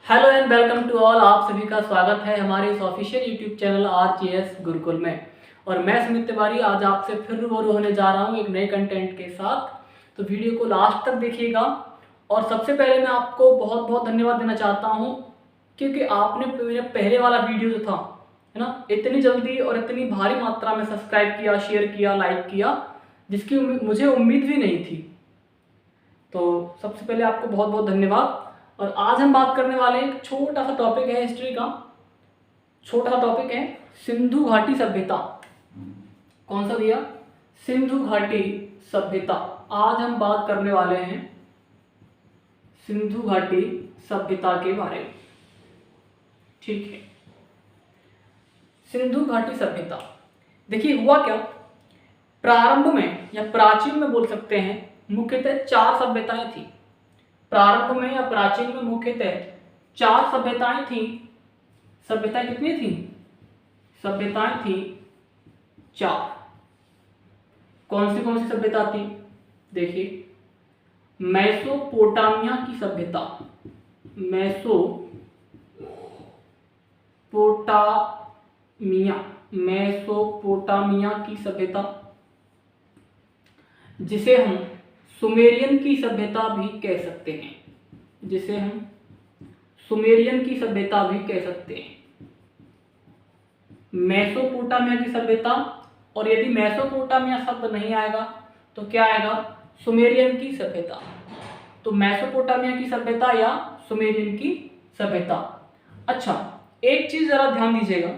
Hello and welcome to all. आप सभी का स्वागत है हमारे इस official YouTube channel RGS Gurukul में। और मैं सुमित तिवारी आज आपसे फिर रूबरू होने जा रहा हूं एक नए कंटेंट के साथ। तो वीडियो को लास्ट तक देखिएगा। और सबसे पहले मैं आपको बहुत बहुत धन्यवाद देना चाहता हूं, क्योंकि आपने मेरा पहले वाला वीडियो जो था है ना, इतनी जल्दी और इतनी भारी मात्रा में सब्सक्राइब किया, शेयर किया, लाइक किया, जिसकी मुझे उम्मीद भी नहीं थी। तो सबसे पहले आपको बहुत बहुत धन्यवाद। और आज हम बात करने वाले एक छोटा सा टॉपिक है, हिस्ट्री का छोटा सा टॉपिक है सिंधु घाटी सभ्यता। कौन सा भैया? सिंधु घाटी सभ्यता। आज हम बात करने वाले हैं सिंधु घाटी सभ्यता के बारे में। ठीक है, सिंधु घाटी सभ्यता। देखिए हुआ क्या, प्रारंभ में या प्राचीन में बोल सकते हैं मुख्यतः 4 सभ्यताएं थी। प्रारंभ में या प्राचीन में मुख्यतः 4 सभ्यताएं थी। सभ्यताएं कितनी थी? सभ्यताएं थी 4। कौन सी सभ्यता थी? देखिए, मेसोपोटामिया की सभ्यता, मेसोपोटामिया की सभ्यता, जिसे हम सुमेरियन की सभ्यता भी कह सकते हैं, जिसे हम सुमेरियन की सभ्यता भी कह सकते हैं। मेसोपोटामिया की सभ्यता। और यदि मेसोपोटामिया शब्द नहीं आएगा तो क्या आएगा? सुमेरियन की सभ्यता। तो मेसोपोटामिया की सभ्यता या सुमेरियन की सभ्यता। अच्छा, एक चीज जरा ध्यान दीजिएगा,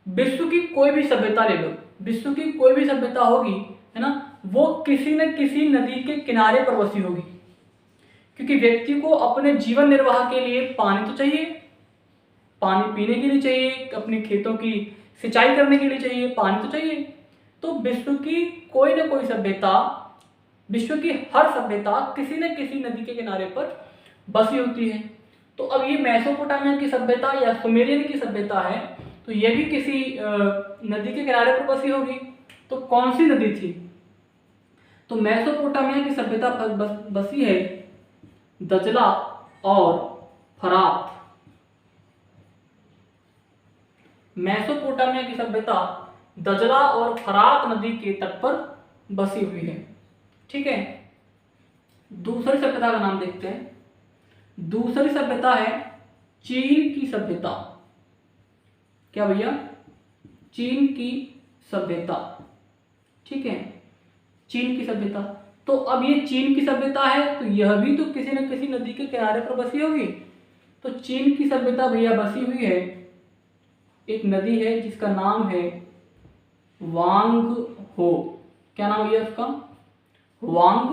विश्व की कोई भी सभ्यता ले लो, विश्व की कोई भी सभ्यता होगी है ना, वो किसी न किसी नदी के किनारे पर बसी होगी। क्योंकि व्यक्ति को अपने जीवन निर्वाह के लिए पानी तो चाहिए, पानी पीने के लिए चाहिए, अपने खेतों की सिंचाई करने के लिए चाहिए, पानी तो चाहिए। तो विश्व की कोई न कोई सभ्यता, विश्व की हर सभ्यता किसी न किसी नदी के किनारे पर बसी होती है। तो अब ये मेसोपोटामिया की सभ्यता या सुमेरियन की सभ्यता है, तो ये भी किसी नदी के किनारे पर बसी होगी। तो कौन सी नदी थी? तो मेसोपोटामिया की सभ्यता बसी है दजला और फरात। मेसोपोटामिया की सभ्यता दजला और फरात नदी के तट पर बसी हुई है। ठीक है, दूसरी सभ्यता का नाम देखते हैं। दूसरी सभ्यता है चीन की सभ्यता। क्या भैया? चीन की सभ्यता। ठीक है, चीन की सभ्यता। तो अब ये चीन की सभ्यता है, तो यह भी तो किसी न किसी नदी के किनारे पर बसी होगी। तो चीन की सभ्यता भैया बसी हुई है, एक नदी है जिसका नाम है वांग हो। क्या नाम है उसका? वांग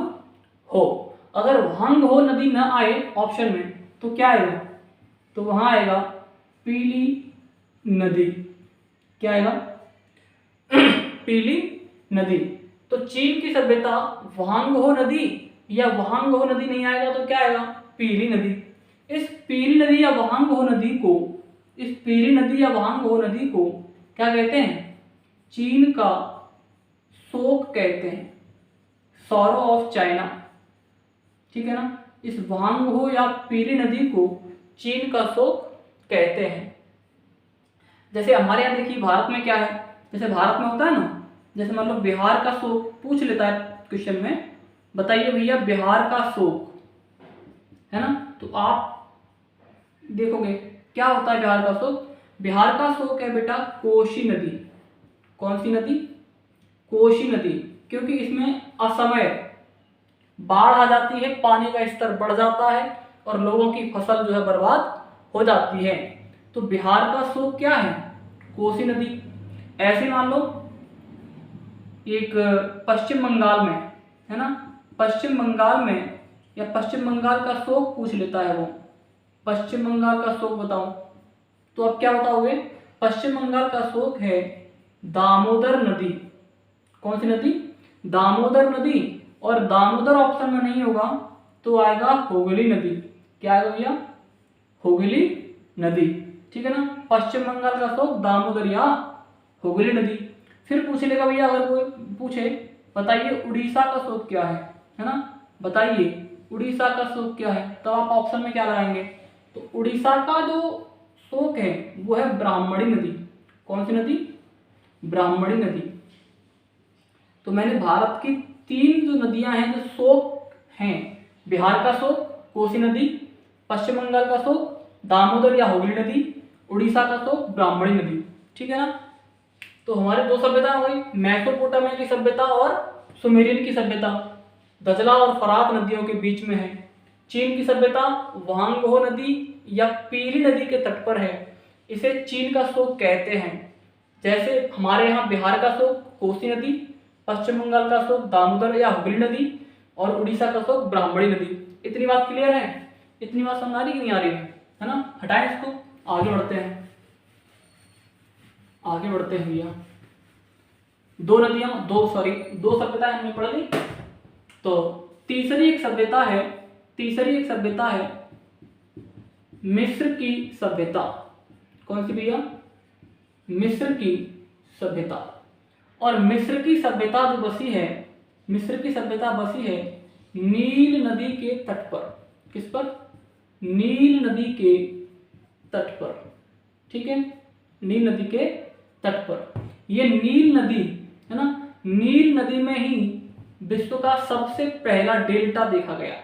हो। अगर वांग हो नदी ना आए ऑप्शन में तो क्या आएगा? तो वहां आएगा पीली नदी। क्या आएगा? पीली नदी। तो चीन की सभ्यता वांग हो नदी या वांग हो नदी नहीं आएगा तो क्या आएगा? पीली नदी। इस पीली नदी या वांग हो नदी को, इस पीली नदी या वांग हो नदी को क्या कहते हैं? चीन का शोक कहते हैं, सॉरो ऑफ चाइना। ठीक है ना, इस वांग हो या पीली नदी को चीन का शोक कहते हैं। जैसे हमारे यहाँ देखिए भारत में क्या है, जैसे भारत में होता है ना, जैसे मान लो बिहार का शोक पूछ लेता है क्वेश्चन में, बताइए भैया बिहार का शोक, है ना, तो आप देखोगे क्या होता है बिहार का शोक। बिहार का शोक है बेटा कोसी नदी। कौन सी नदी? कोसी नदी। क्योंकि इसमें असमय बाढ़ आ जाती है, पानी का स्तर बढ़ जाता है और लोगों की फसल जो है बर्बाद हो जाती है। तो बिहार का शोक क्या है? कोसी नदी। ऐसे मान लो एक पश्चिम बंगाल में, है ना, पश्चिम बंगाल में या पश्चिम बंगाल का शोक पूछ लेता है वो, पश्चिम बंगाल का शोक बताओ, तो अब क्या बताओगे? पश्चिम बंगाल का शोक है दामोदर नदी। कौन सी नदी? दामोदर नदी। और दामोदर ऑप्शन में नहीं होगा तो आएगा हुगली नदी। क्या आएगा भैया? हुगली नदी। ठीक है ना, पश्चिम बंगाल का शोक दामोदर या हुगली नदी। फिर पूछ लेगा भैया, अगर कोई पूछे बताइए उड़ीसा का शोक क्या है ना, बताइए उड़ीसा का शोक क्या है, तो आप ऑप्शन में क्या लगाएंगे? तो उड़ीसा का जो शोक है वो है ब्राह्मणी नदी। कौन सी नदी? ब्राह्मणी नदी। तो मैंने भारत की 3 जो नदियां हैं जो शोक हैं, बिहार का शोक कोसी नदी, पश्चिम बंगाल का शोक दामोदर या हुगली नदी, उड़ीसा का शोक ब्राह्मणी नदी। ठीक है ना। तो हमारे 2 सभ्यता हो गई, मेसोपोटामिया की सभ्यता और सुमेरियन की सभ्यता, दजला और फरात नदियों के बीच में है। चीन की सभ्यता वांगहो नदी या पीली नदी के तट पर है, इसे चीन का शोक कहते हैं। जैसे हमारे यहाँ बिहार का शोक कोसी नदी, पश्चिम बंगाल का शोक दामोदर या हुगली नदी और उड़ीसा का शोक ब्राह्मणी नदी। इतनी बात क्लियर है? इतनी बात समझ आ रही कि नहीं आ रही है ना। हटाएं इसको, आगे बढ़ते हैं। आगे बढ़ते हैं भैया। 2 नदियां, 2 सभ्यता हमने पढ़ ली। तो तीसरी एक सभ्यता है मिस्र की सभ्यता। कौन सी भैया? मिस्र की सभ्यता। और मिस्र की सभ्यता जो बसी है, मिस्र की सभ्यता बसी है नील नदी के तट पर। किस पर? नील नदी के तट पर। ठीक है, नील नदी के तट पर। ये नील नदी है ना, नील नदी में ही विश्व का सबसे पहला डेल्टा देखा गया।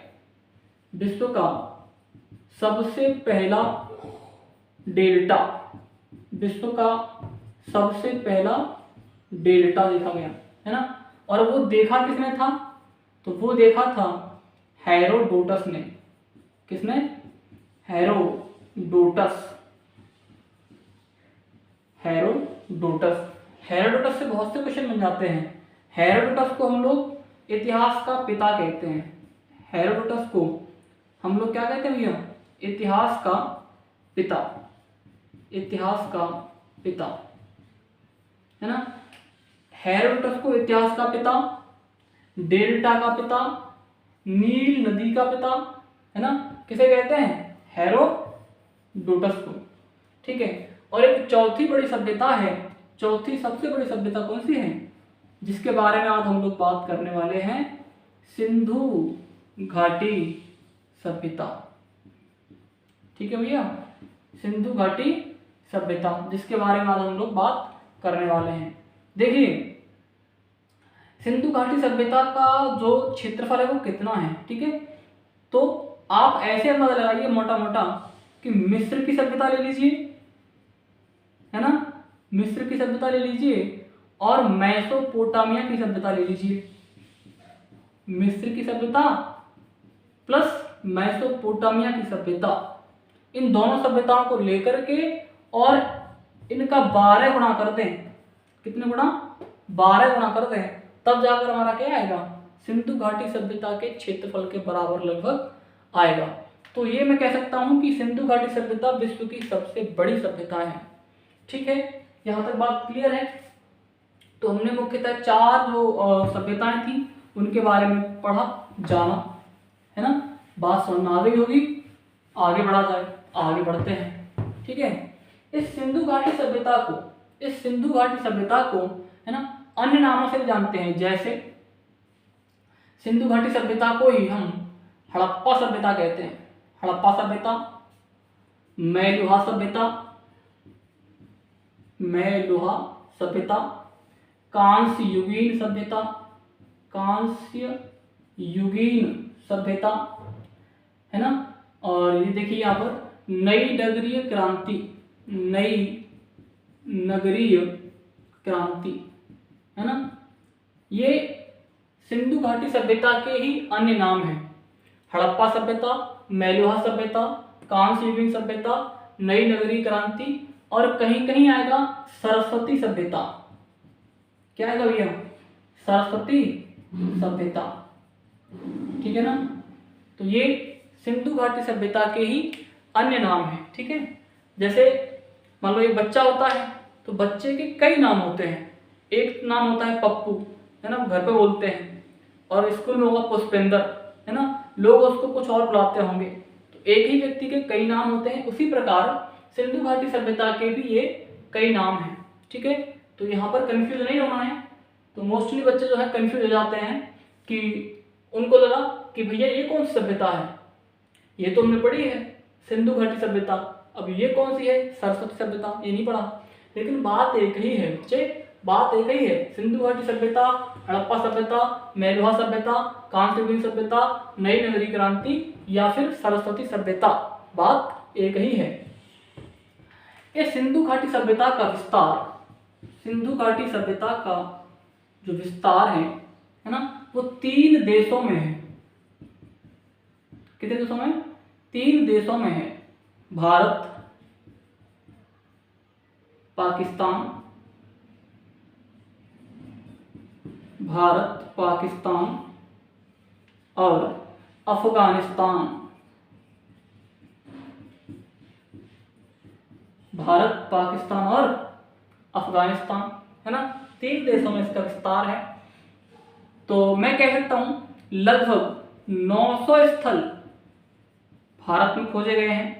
विश्व का सबसे पहला डेल्टा, विश्व का सबसे पहला डेल्टा देखा गया है ना। और वो देखा किसने था? तो वो देखा था हेरोडोटस ने। किसने? हेरोडोटस। हेरोडोटस से बहुत से क्वेश्चन बन जाते हैं। हेरोडोटस को हम लोग इतिहास का पिता कहते हैं। हेरोडोटस को हम लोग क्या कहते हैं भैया? इतिहास का पिता। इतिहास का पिता है ना। हेरोडोटस को इतिहास का पिता, डेल्टा का पिता, नील नदी का पिता है ना, किसे कहते हैं? हेरोडोटस को। ठीक है। और एक चौथी बड़ी सभ्यता है, चौथी सबसे बड़ी सभ्यता कौन सी है जिसके बारे में आज हम लोग बात करने वाले हैं? सिंधु घाटी सभ्यता। ठीक है भैया, सिंधु घाटी सभ्यता जिसके बारे में आज हम लोग बात करने वाले हैं। देखिए, सिंधु घाटी सभ्यता का जो क्षेत्रफल है वो कितना है? ठीक है, तो आप ऐसे अंदाजा लगाइए मोटा मोटा कि मिस्र की सभ्यता ले लीजिए, है ना, मिस्र की सभ्यता ले लीजिए और मेसोपोटामिया की सभ्यता ले लीजिए। मिस्र की सभ्यता प्लस मेसोपोटामिया की सभ्यता, इन दोनों सभ्यताओं को लेकर के और इनका 12 गुणा कर दें। कितने गुणा? 12 गुणा कर दें, तब जाकर हमारा क्या आएगा? सिंधु घाटी सभ्यता के क्षेत्रफल के बराबर लगभग आएगा। तो ये मैं कह सकता हूं कि सिंधु घाटी सभ्यता विश्व की सबसे बड़ी सभ्यता है। ठीक है, यहाँ तक बात क्लियर है। तो हमने मुख्यतः 4 जो सभ्यताएं थी उनके बारे में पढ़ा, जाना, है ना। बात समझ में आ गई होगी। आगे बढ़ा जाए, आगे बढ़ते हैं। ठीक है, इस सिंधु घाटी सभ्यता को है ना अन्य नामों से जानते हैं। जैसे सिंधु घाटी सभ्यता को ही हम हड़प्पा सभ्यता कहते हैं। हड़प्पा सभ्यता, मैलुहा सभ्यता, कांस्य युगीन सभ्यता है ना। और ये देखिए यहाँ पर नई नगरीय क्रांति है ना। ये सिंधु घाटी सभ्यता के ही अन्य नाम हैं। हड़प्पा सभ्यता, मैलुहा सभ्यता, कांस्य युगीन सभ्यता, नई नगरीय क्रांति और कहीं कहीं आएगा सरस्वती सभ्यता। क्या आएगा भैया? सरस्वती सभ्यता। ठीक है ना। तो ये सिंधु घाटी सभ्यता के ही अन्य नाम हैं। ठीक है, जैसे मान लो एक बच्चा होता है तो बच्चे के कई नाम होते हैं। एक नाम होता है पप्पू, है ना, घर पे बोलते हैं, और स्कूल में होगा पुष्पेंद्र, है ना, लोग उसको कुछ और बुलाते होंगे। तो एक ही व्यक्ति के कई नाम होते हैं। उसी प्रकार सिंधु घाटी सभ्यता के भी ये कई नाम हैं। ठीक है, तो यहाँ पर कंफ्यूज नहीं होना है। तो मोस्टली बच्चे जो है कंफ्यूज हो जाते हैं कि उनको लगा कि भैया ये कौन सी सभ्यता है, ये तो हमने पढ़ी है सिंधु घाटी सभ्यता। अब ये कौन सी है? सरस्वती सभ्यता, ये नहीं पढ़ा, लेकिन बात एक ही है बच्चे, बात एक ही है। सिंधु घाटी सभ्यता, हड़प्पा सभ्यता, मेलुहा सभ्यता, कांस्ययुगीन सभ्यता, नई नगरीय क्रांति या फिर सरस्वती सभ्यता, बात एक ही है। ये सिंधु घाटी सभ्यता का विस्तार, सिंधु घाटी सभ्यता का जो विस्तार है ना, वो 3 देशों में है। कितने देशों में? 3 देशों में है। भारत, पाकिस्तान, भारत, पाकिस्तान और अफगानिस्तान। भारत, पाकिस्तान और अफगानिस्तान, है ना, 3 देशों में इसका विस्तार है। तो मैं कह सकता हूं लगभग 900 स्थल भारत में खोजे गए हैं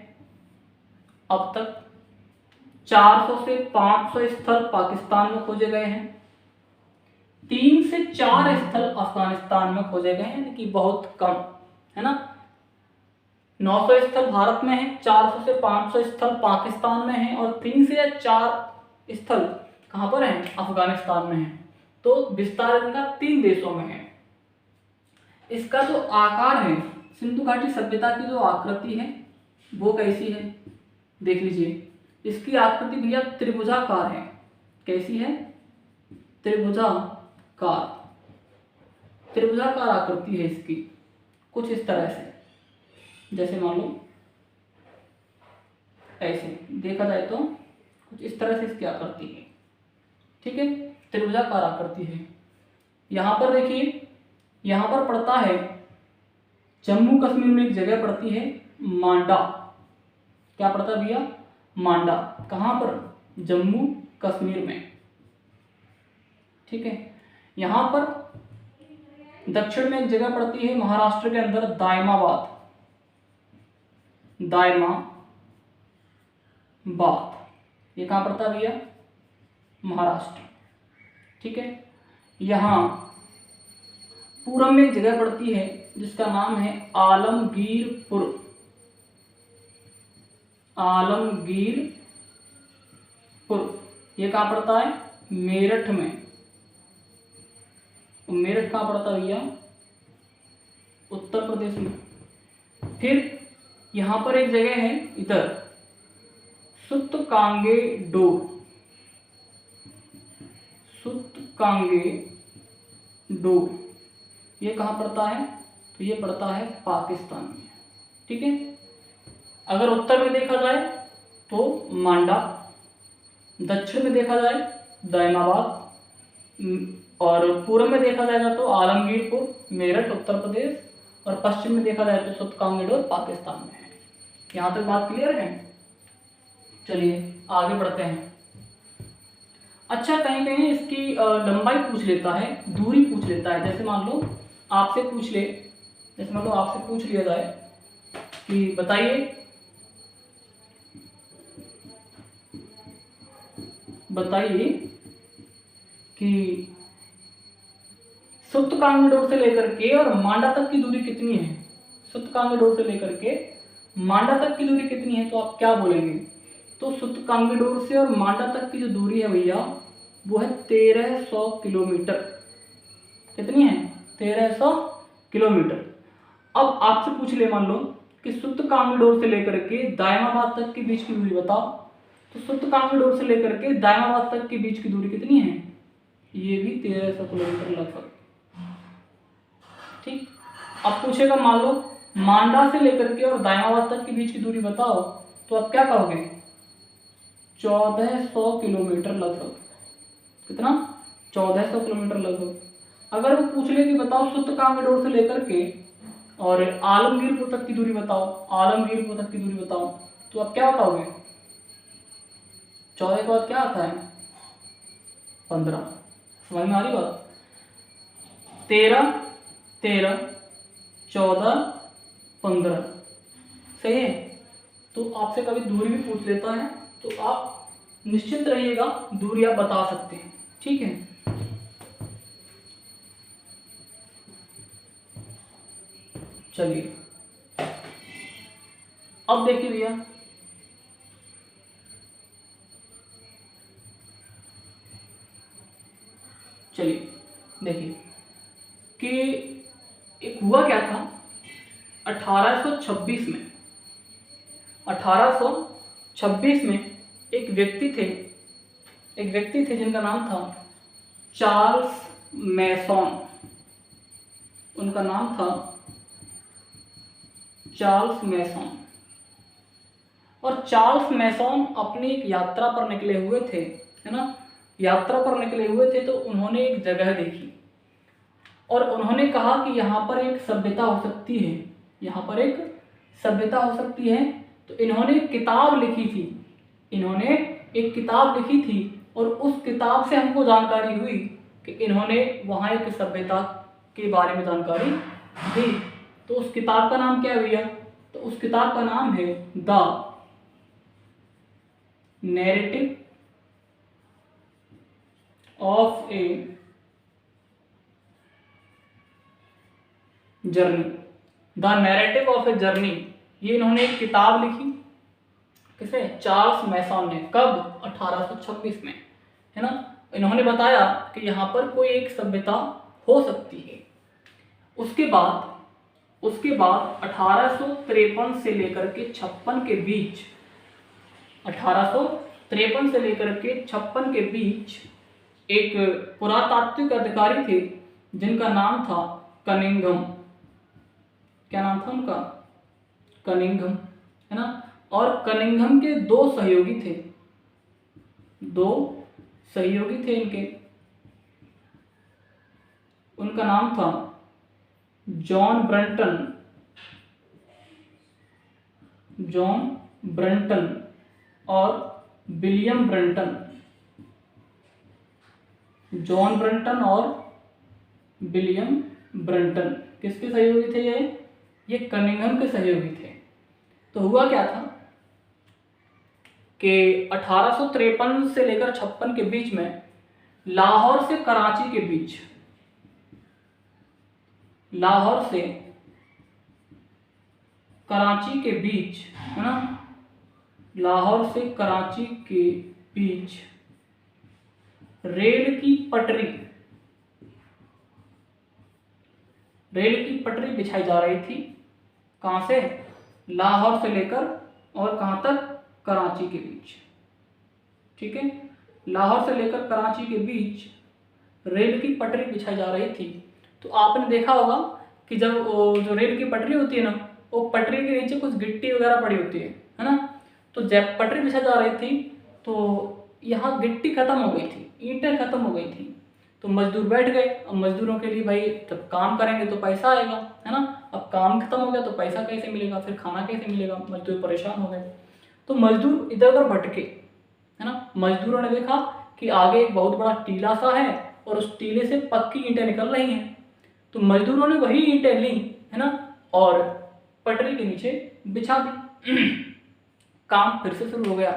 अब तक, 400 से 500 स्थल पाकिस्तान में खोजे गए हैं, 3 से 4 स्थल अफगानिस्तान में खोजे गए हैं, यानी कि बहुत कम, है ना। 900 स्थल भारत में है, 400 से 500 स्थल पाकिस्तान में है और 3 से 4 स्थल कहाँ पर हैं? अफगानिस्तान में है। तो विस्तार इनका 3 देशों में है। इसका जो आकार है, सिंधु घाटी सभ्यता की जो आकृति है वो कैसी है? देख लीजिए, इसकी आकृति भैया त्रिभुजाकार है। कैसी है? त्रिभुजाकार, त्रिभुजाकार आकृति है इसकी, कुछ इस तरह से, जैसे मान लो ऐसे देखा जाए तो कुछ इस तरह से इसकी आकृति है, ठीक है, त्रिभुजाकार आकृति है। यहाँ पर देखिए, यहाँ पर पड़ता है जम्मू कश्मीर में एक जगह पड़ती है मांडा। क्या पड़ता है भैया? मांडा। कहाँ पर? जम्मू कश्मीर में, ठीक है। यहाँ पर दक्षिण में एक जगह पड़ती है महाराष्ट्र के अंदर दायमाबाद, दायमाबाद, ये कहाँ पड़ता है भैया? महाराष्ट्र, ठीक है। यहाँ पूरब में एक जगह पड़ती है जिसका नाम है आलमगीरपुर, आलमगीरपुर, ये कहाँ पड़ता है? मेरठ में। मेरठ कहाँ पड़ता है भैया? उत्तर प्रदेश में। फिर यहाँ पर एक जगह है इधर सुतकांगेडोर, सुतकांगेडोर, ये कहाँ पड़ता है? तो ये पड़ता है पाकिस्तान में, ठीक है। अगर उत्तर में देखा जाए तो मांडा, दक्षिण में देखा जाए दायमाबाद, और पूर्व में देखा जाएगा तो आलमगीरपुर, मेरठ उत्तर प्रदेश, और पश्चिम में देखा जाए तो सुतकांगेडोर पाकिस्तान में है। यहाँ तक बात क्लियर है? चलिए आगे बढ़ते हैं। अच्छा, कहीं कहीं इसकी लंबाई पूछ लेता है, दूरी पूछ लेता है। जैसे मान लो आपसे पूछ ले, जैसे मान लो आपसे पूछ लिया जाए कि बताइए कि सुतकांगेडोर से लेकर के और मांडा तक की दूरी कितनी है? सुतकांगेडोर से लेकर के मांडा तक की दूरी कितनी है? तो आप क्या बोलेंगे? तो सुतकांगेडोर से और मांडा तक की जो दूरी है भैया वो है 1300 किलोमीटर। कितनी है? 1300 किलोमीटर। अब आपसे पूछ ले मान लो कि सुतकांगेडोर से लेकर के दायमाबाद तक के बीच की दूरी बताओ, तो सुतकांगेडोर से लेकर के दायमाबाद तक के बीच की दूरी कितनी है? ये भी 1300 किलोमीटर लगभग, ठीक। अब पूछेगा मान लो मांडा से लेकर के और दायमाबाद तक के बीच की दूरी बताओ, तो आप क्या कहोगे? 1400 किलोमीटर लगभग। कितना? 1400 किलोमीटर लगभग। अगर वो पूछ ले कि बताओ सुतकांगेडोर से लेकर के और आलमगीरपुर तक की दूरी बताओ, आलमगीरपुर तक की दूरी बताओ, तो आप क्या बताओगे? 14 के बाद क्या आता है? 15। समझ में आ रही बात? 13, 13, 14, 15, सही है। तो आपसे कभी दूरी भी पूछ लेता है तो आप निश्चिंत रहिएगा, दूरी आप बता सकते हैं, ठीक है। चलिए अब देखिए भैया, चलिए देखिए कि एक हुआ क्या था 1826 में। 1826 में एक व्यक्ति थे जिनका नाम था चार्ल्स मैसॉन। उनका नाम था चार्ल्स मैसॉन। और चार्ल्स मैसॉन अपनी एक यात्रा पर निकले हुए थे, है ना, यात्रा पर निकले हुए थे। तो उन्होंने एक जगह देखी और उन्होंने कहा कि यहाँ पर एक सभ्यता हो सकती है, यहाँ पर एक सभ्यता हो सकती है। तो इन्होंने एक किताब लिखी थी, इन्होंने एक किताब लिखी थी और उस किताब से हमको जानकारी हुई कि इन्होंने वहाँ एक सभ्यता के बारे में जानकारी दी। तो उस किताब का नाम क्या है भैया? तो उस किताब का नाम है the narrative of a journey. The narrative of a journey, ये इन्होंने एक किताब लिखी। किसे? चार्ल्स मैसॉन ने। कब? 1826 में, है ना। इन्होंने बताया कि यहाँ पर कोई एक सभ्यता हो सकती है। उसके बाद 1853 से लेकर के 56 के बीच, 1853 से लेकर के 56 के बीच एक पुरातात्विक अधिकारी थे जिनका नाम था कनिंघम। क्या नाम था उनका? कनिंघम, है ना। और कनिंघम के दो सहयोगी थे इनके। उनका नाम था जॉन ब्रंटन और विलियम ब्रंटन। जॉन ब्रंटन और विलियम ब्रंटन किसके सहयोगी थे? ये कनिंघम के सहयोगी थे। तो हुआ क्या था कि 1853 से लेकर 56 के बीच में लाहौर से कराची के बीच, लाहौर से कराची के बीच, है ना, लाहौर से कराची के बीच रेल की पटरी बिछाई जा रही थी। कहां से? लाहौर से लेकर और कहां तक? कराची के बीच। ठीक है, लाहौर से लेकर कराची के बीच रेल की पटरी बिछाई जा रही थी। तो आपने देखा होगा कि जब जो रेल की पटरी होती है ना, वो पटरी के नीचे कुछ गिट्टी वगैरह पड़ी होती है ना। तो जब पटरी बिछाई जा रही थी तो यहाँ गिट्टी खत्म हो गई थी, ईंटें खत्म हो गई थी। तो मजदूर बैठ गए। अब मजदूरों के लिए भाई जब काम करेंगे तो पैसा आएगा, है ना। अब काम खत्म हो गया तो पैसा कैसे मिलेगा, फिर खाना कैसे मिलेगा? मजदूर परेशान हो गए। तो मजदूर इधर उधर भटके, है ना। मजदूरों ने देखा कि आगे एक बहुत बड़ा टीला सा है और उस टीले से पक्की ईंटें निकल रही हैं। तो मजदूरों ने वही ईंटें ली, है ना, और पटरी के नीचे बिछा दी। काम फिर से शुरू हो गया।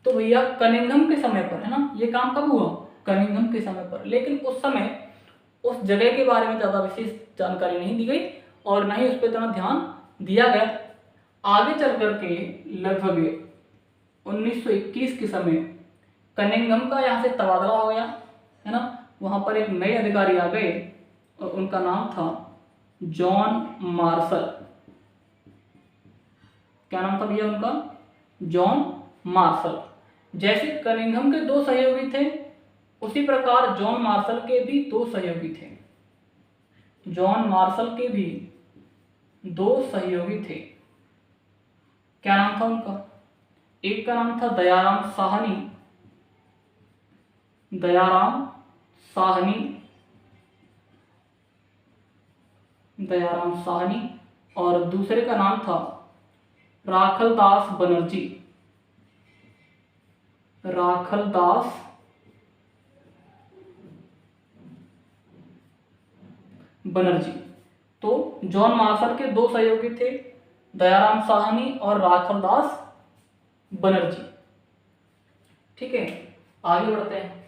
तो भैया कनिंघम के समय पर, है ना, ये काम कब हुआ? कनिंघम के समय पर। लेकिन उस समय उस जगह के बारे में ज़्यादा विशेष जानकारी नहीं दी गई और ना ही उस पर इतना ध्यान दिया गया। आगे चल करके लगभग 1921 के समय कनिंघम का यहाँ से तबादला हो गया, है ना। वहाँ पर एक नए अधिकारी आ गए और उनका नाम था जॉन मार्शल। क्या नाम था भैया उनका? John Marshall. जैसे कनिंघम के दो सहयोगी थे उसी प्रकार जॉन मार्शल के भी दो सहयोगी थे। जॉन मार्शल के भी दो सहयोगी थे। क्या नाम था उनका? एक का नाम था दयाराम साहनी, दयाराम साहनी, और दूसरे का नाम था राखलदास बनर्जी। तो जॉन मार्शल के दो सहयोगी थे, दयाराम साहनी और राखलदास बनर्जी। ठीक है, आगे बढ़ते हैं।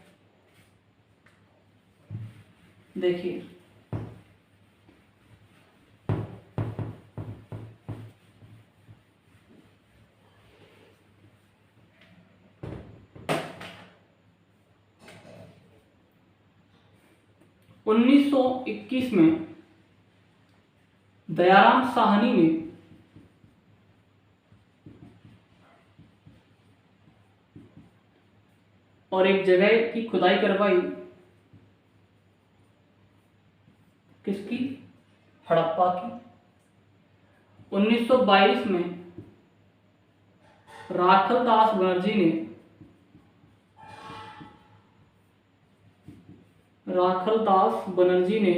देखिए 1921 में दयाराम साहनी ने और एक जगह की खुदाई करवाई, किसकी? हड़प्पा की। 1922 में राखलदास बनर्जी ने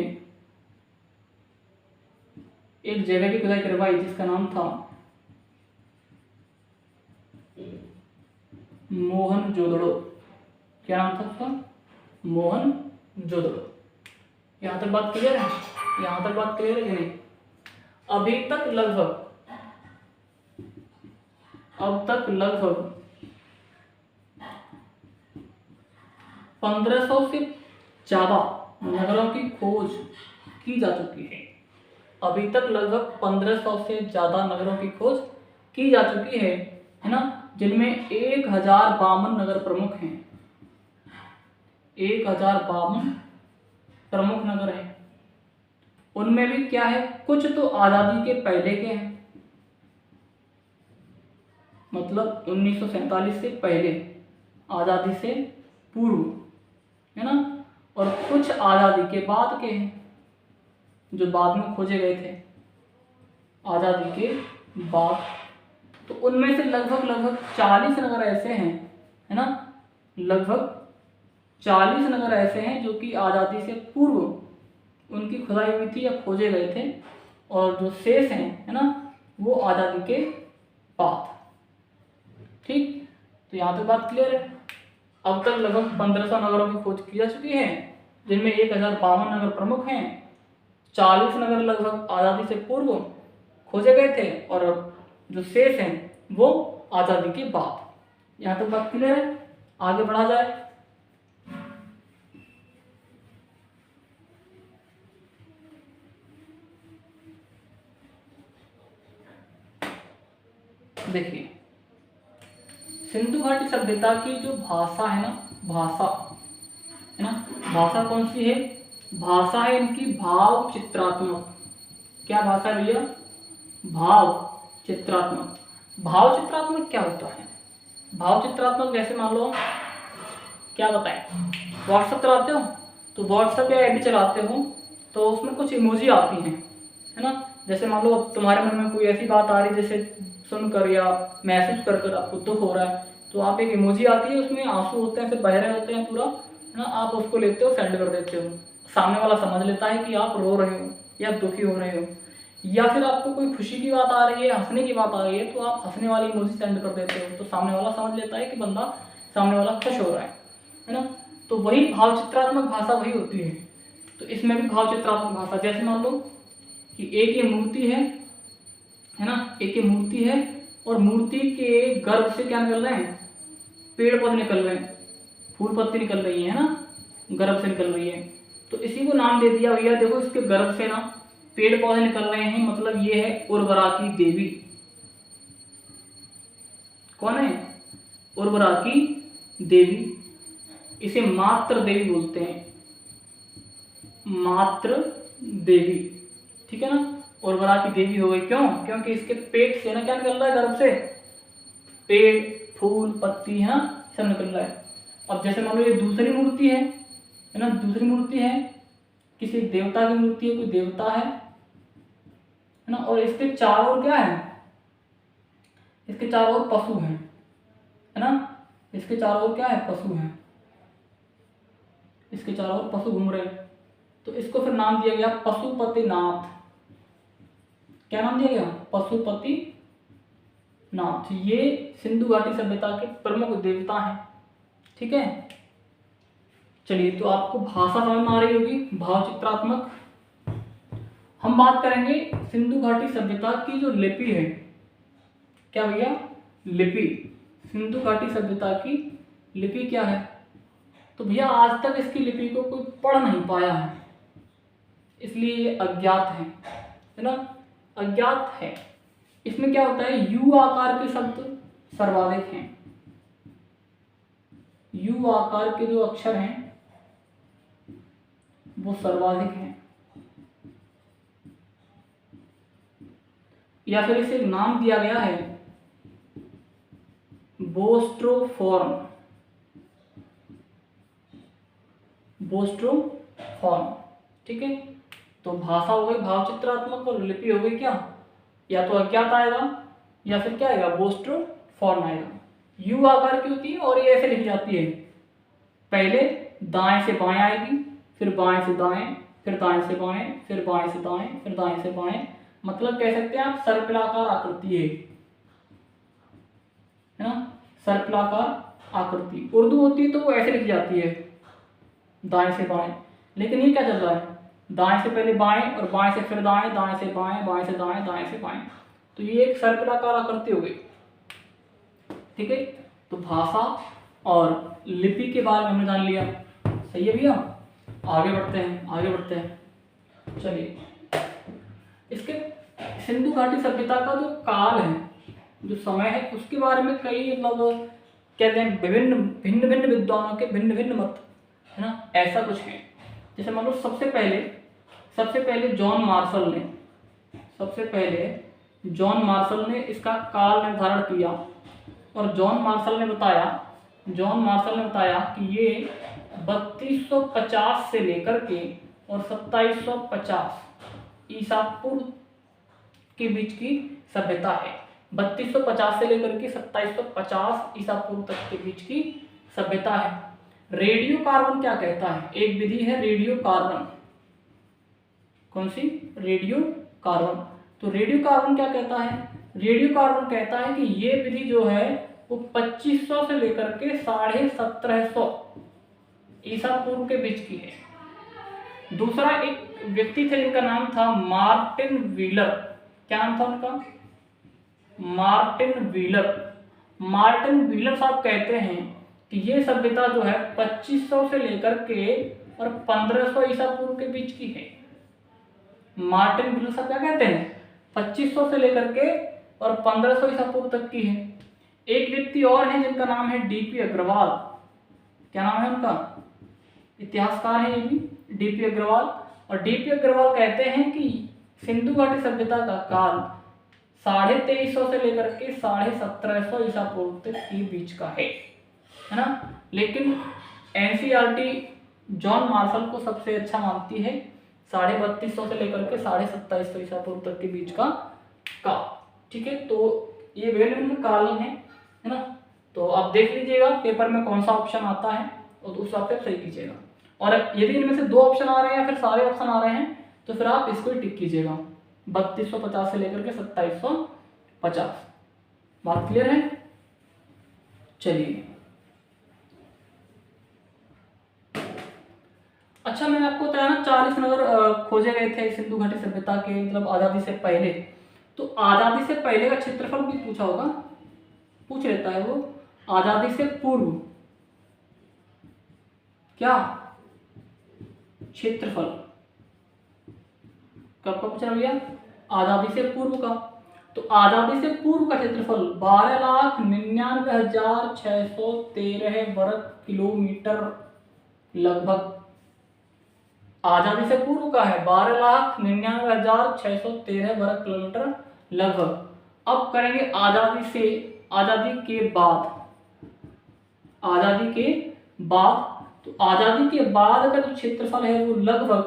एक जगह की खुदाई करवाई जिसका नाम था मोहनजोदड़ो। क्या नाम था उसका? मोहनजोदड़ो। यहां तक बात क्लियर है? यहां तक बात क्लियर है कि नहीं? अब तक लगभग 1500 से ज्यादा नगरों की खोज की जा चुकी है। अभी तक लगभग 1500 से ज्यादा नगरों की खोज की जा चुकी है ना, जिनमें 1052 नगर प्रमुख हैं। 1052 प्रमुख नगर हैं। उनमें भी क्या है, कुछ तो आजादी के पहले के हैं, मतलब 1947 से पहले, आजादी से पूर्व, है ना, और कुछ आजादी के बाद के हैं जो बाद में खोजे गए थे आजादी के बाद। तो उनमें से लगभग 40 नगर ऐसे हैं, है ना, लगभग 40 नगर ऐसे हैं जो कि आज़ादी से पूर्व उनकी खुदाई हुई थी या खोजे गए थे, और जो शेष हैं, है ना, वो आज़ादी के बाद। ठीक, तो यहाँ तक बात क्लियर है। अब तक लगभग 1500 नगरों की खोज की जा चुकी है, जिनमें 1052 नगर प्रमुख हैं, 40 नगर लगभग आज़ादी से पूर्व खोजे गए थे, और जो शेष हैं वो आज़ादी के बाद। यहाँ तक बात क्लियर है? आगे बढ़ा जाए। देखिए, सिंधु घाटी सभ्यता की जो भाषा है ना, भाषा कौन सी है? भाषा है इनकी भाव चित्रात्मक। क्या भाषा है भैया? भाव चित्रात्मक। भाव चित्रात्मक क्या होता है? भाव चित्रात्मक जैसे मान लो, क्या बताएं, व्हाट्सएप चलाते हो तो व्हाट्सएप या ऐप चलाते हो तो उसमें कुछ इमोजी आती हैं, है ना। जैसे मान लो अब तुम्हारे मन में कोई ऐसी बात आ रही जैसे सुनकर या महसूस कर आपको दुख हो रहा है, तो आप एक इमोजी आती है, उसमें आंसू होते हैं, फिर बह रहे होते हैं पूरा, है ना, आप उसको लेते हो, सेंड कर देते हो। सामने वाला समझ लेता है कि आप रो रहे हो या दुखी हो रहे हो, या फिर आपको कोई खुशी की बात आ रही है, हंसने की बात आ रही है, तो आप हंसने वाली इमोजी सेंड कर देते हो, तो सामने वाला समझ लेता है कि बंदा, सामने वाला खुश हो रहा है ना। तो वही भाव चित्रात्मक भाषा वही होती है। तो इसमें भी भाव चित्रात्मक भाषा, जैसे मान लो कि एक ये मूर्ति है ना, एक ये मूर्ति है, और मूर्ति के गर्भ से क्या निकल रहे हैं? पेड़ पौधे निकल रहे हैं, फूल पत्ती निकल रही है ना, गर्भ से निकल रही है। तो इसी को नाम दे दिया भैया, देखो इसके गर्भ से ना पेड़ पौधे निकल रहे हैं, मतलब ये है उर्वरा की देवी। कौन है? उर्वरा की देवी। इसे मातृ देवी बोलते हैं, मातृ देवी, ठीक है ना। उर्वरा की देवी हो गई, क्यों? क्योंकि इसके पेट से ना क्या निकल रहा है? गर्भ से पेड़, फूल, पत्ती, है ना, सब निकल रहा है। अब जैसे मान लो ये दूसरी मूर्ति है ना, दूसरी मूर्ति है, किसी देवता की मूर्ति है, कोई देवता है ना, और इसके चारों ओर क्या है? इसके चारों ओर पशु हैं, है ना, इसके चारों ओर क्या है? पशु हैं, इसके चारों ओर पशु घूम रहे हैं। तो इसको फिर नाम दिया गया पशुपतिनाथ। क्या नाम दिया गया? पशुपतिनाथ। ये सिंधु घाटी सभ्यता के प्रमुख देवता हैं, ठीक है। चलिए, तो आपको भाषा समझ में आ रही होगी, भाव चित्रात्मक। हम बात करेंगे सिंधु घाटी सभ्यता की जो लिपि है। क्या भैया? लिपि। सिंधु घाटी सभ्यता की लिपि क्या है? तो भैया आज तक इसकी लिपि को कोई पढ़ नहीं पाया है, इसलिए ये अज्ञात है ना, अज्ञात है। इसमें क्या होता है? यू आकार के शब्द सर्वाधिक हैं। यू आकार के जो अक्षर हैं वो सर्वाधिक हैं। या फिर इसे नाम दिया गया है बोस्ट्रोफॉर्म। बोस्ट्रोफॉर्म, ठीक है। तो भाषा हो गई भाव चित्रात्मक और लिपि हो गई क्या, या तो अज्ञात आएगा या फिर क्या आएगा, बोस्ट्रोफॉर्म आएगा। यू आकार की होती है और ये ऐसे लिखी जाती है, पहले दाएं से बाएं आएगी, फिर बाएं से दाएं, फिर दाएं से बाएं, फिर बाएं से दाएं, फिर दाएं से बाएं, मतलब कह सकते हैं आप सर्पिलाकार आकृति है ना, सर्पिलाकार आकृति। उर्दू होती है तो वो ऐसे लिखी जाती है, दाएं से बाएं। लेकिन ये क्या चल रहा है, दाएं से पहले बाएं और बाएं से फिर दाएं, दाएं से बाएं, बाएं से दाएं, दाएं से बाएं, तो ये एक सर्पिलाकार आकृति हो गई, ठीक है। तो भाषा और लिपि के बारे में हमने जान लिया, सही है भैया। आगे बढ़ते हैं, आगे बढ़ते हैं। चलिए, इसके सिंधु घाटी सभ्यता का जो काल है, जो समय है, उसके बारे में कई मतलब कहते हैं भिन्न भिन्न विद्वानों के भिन्न भिन्न मत है ना, ऐसा कुछ है। जैसे मान लो सबसे पहले जॉन मार्शल ने इसका काल निर्धारण किया, और जॉन मार्शल ने बताया कि ये 3250 से लेकर के और 2750 ईसा पूर्व के बीच की सभ्यता है। 3250 से लेकर के 2750 ईसा पूर्व तक के बीच की सभ्यता है। रेडियो कार्बन क्या कहता है, एक विधि है रेडियो कार्बन। कौन सी, रेडियो कार्बन। तो रेडियो कार्बन क्या कहता है, रेडियो कार्बन कहता है कि ये विधि जो है वो 2500 से लेकर के 1750 ईसा पूर्व के बीच की है। दूसरा एक व्यक्ति थे जिनका नाम था मार्टिन व्हीलर। क्या नाम था उनका, मार्टिन व्हीलर साहब कहते हैं कि ये सभ्यता जो है 2500 से लेकर के और 1500 ईसा पूर्व के बीच की है। मार्टिन व्हीलर साहब क्या कहते हैं, 2500 से लेकर के और 1500 ईसा पूर्व तक की है। एक व्यक्ति और हैं जिनका नाम है डीपी अग्रवाल। क्या नाम है उनका, इतिहासकार है ये भी, डीपी अग्रवाल। और डीपी अग्रवाल कहते हैं कि सिंधु घाटी सभ्यता का काल 2350 से लेकर के 1750 ईसा पूर्व तक के बीच का है ना। लेकिन एनसीईआरटी जॉन मार्शल को सबसे अच्छा मानती है 3250 से लेकर के 2750 ईसा पूर्व तक के बीच का काल, ठीक है। तो ये विभिन्न काल है ना। तो आप देख लीजिएगा पेपर में कौन सा ऑप्शन आता है और उस हिसाब से सही कीजिएगा। और यदि इनमें से 2 ऑप्शन आ रहे हैं या फिर सारे ऑप्शन आ रहे हैं तो फिर आप इसको ही टिक कीजिएगा, 3250 से लेकर के 2750। बात क्लियर है। चलिए, अच्छा मैंने आपको बताया ना 40 नगर खोजे गए थे सिंधु घाटी सभ्यता के, मतलब आजादी से पहले। तो आजादी से पहले का क्षेत्रफल भी पूछा होगा, पूछ लेता है वो। आजादी से पूर्व क्या क्षेत्रफल कब का पूछा भैया, आजादी से पूर्व का। तो आजादी से पूर्व का क्षेत्रफल 12,99,613 वर्ग किलोमीटर लगभग। आजादी से पूर्व का है 12,99,613 वर्ग किलोमीटर लगभग। अब करेंगे आजादी के बाद। तो आजादी के बाद का जो क्षेत्रफल है वो लगभग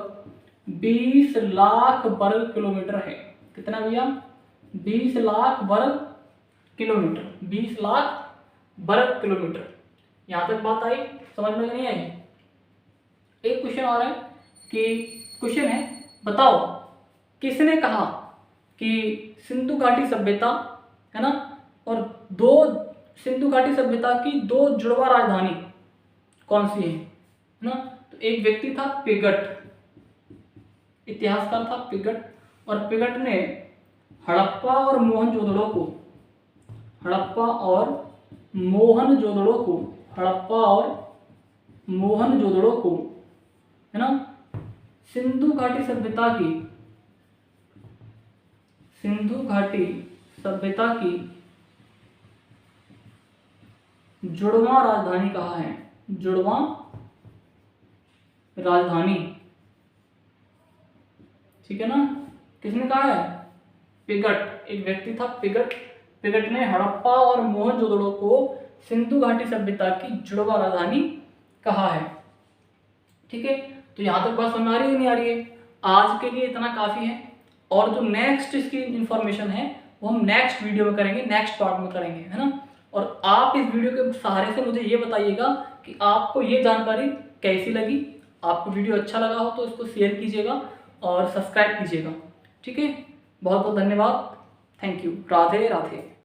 20 लाख वर्ग किलोमीटर है। कितना भैया, 20 लाख वर्ग किलोमीटर, 20 लाख वर्ग किलोमीटर। यहां तक बात आई, समझ में नहीं आई। एक क्वेश्चन और है कि क्वेश्चन है, बताओ किसने कहा कि सिंधु घाटी सभ्यता है ना, और 2 सिंधु घाटी सभ्यता की 2 जुड़वा राजधानी कौन सी है ना। तो एक व्यक्ति था पिगट, इतिहासकार था पिगट, और पिगट ने हड़प्पा और मोहनजोदड़ो को है ना सिंधु घाटी सभ्यता की जुड़वां राजधानी कहा है। जुड़वां राजधानी ठीक है ना। किसने कहा है? पिगट, एक व्यक्ति था पिगट। पिगट ने हड़प्पा और मोहनजोदड़ो को सिंधु घाटी सभ्यता की जुड़वा राजधानी कहा है। ठीक है, तो यहाँ तक बात समझ आ रही है नहीं आ रही है? आज के लिए इतना काफ़ी है, और जो नेक्स्ट इसकी इंफॉर्मेशन है वो हम नेक्स्ट वीडियो में करेंगे, नेक्स्ट पार्ट में करेंगे, है ना। और आप इस वीडियो के सहारे से मुझे ये बताइएगा कि आपको ये जानकारी कैसी लगी। आपको वीडियो अच्छा लगा हो तो इसको शेयर कीजिएगा और सब्सक्राइब कीजिएगा। ठीक है, बहुत बहुत धन्यवाद। Thank you. राधे राधे।